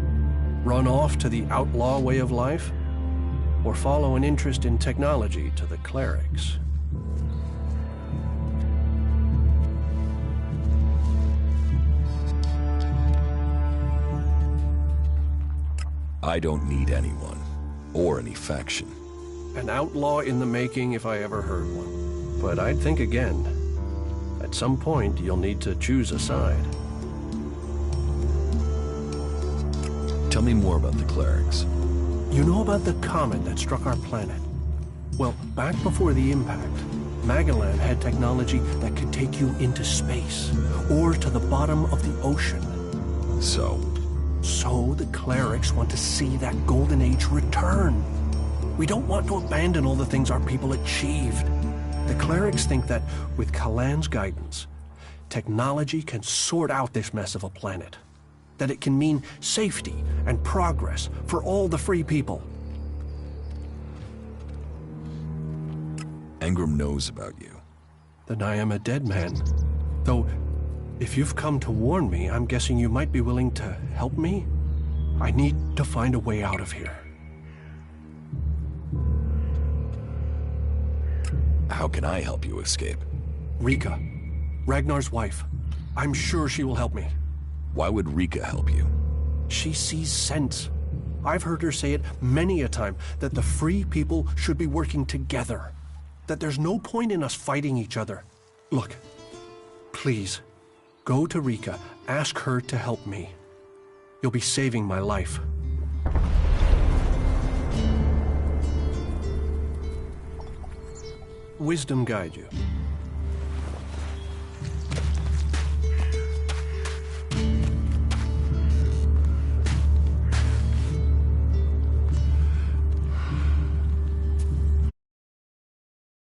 Run off to the outlaw way of life? Or follow an interest in technology to the clerics? I don't need anyone, or any faction. An outlaw in the making if I ever heard one. But I'd think again. At some point, you'll need to choose a side. Tell me more about the clerics. You know about the comet that struck our planet? Well, back before the impact, Magellan had technology that could take you into space, or to the bottom of the ocean. So the clerics want to see that golden age return. We don't want to abandon all the things our people achieved. The clerics think that with Kalan's guidance, technology can sort out this mess of a planet. That it can mean safety and progress for all the free people. Engram knows about you. Then I am a dead man. Though, if you've come to warn me, I'm guessing you might be willing to help me? I need to find a way out of here. How can I help you escape? Rika, Ragnar's wife. I'm sure she will help me. Why would Rika help you? She sees sense. I've heard her say it many a time, that the free people should be working together. That there's no point in us fighting each other. Look, please, go to Rika, ask her to help me. You'll be saving my life. Wisdom guide you.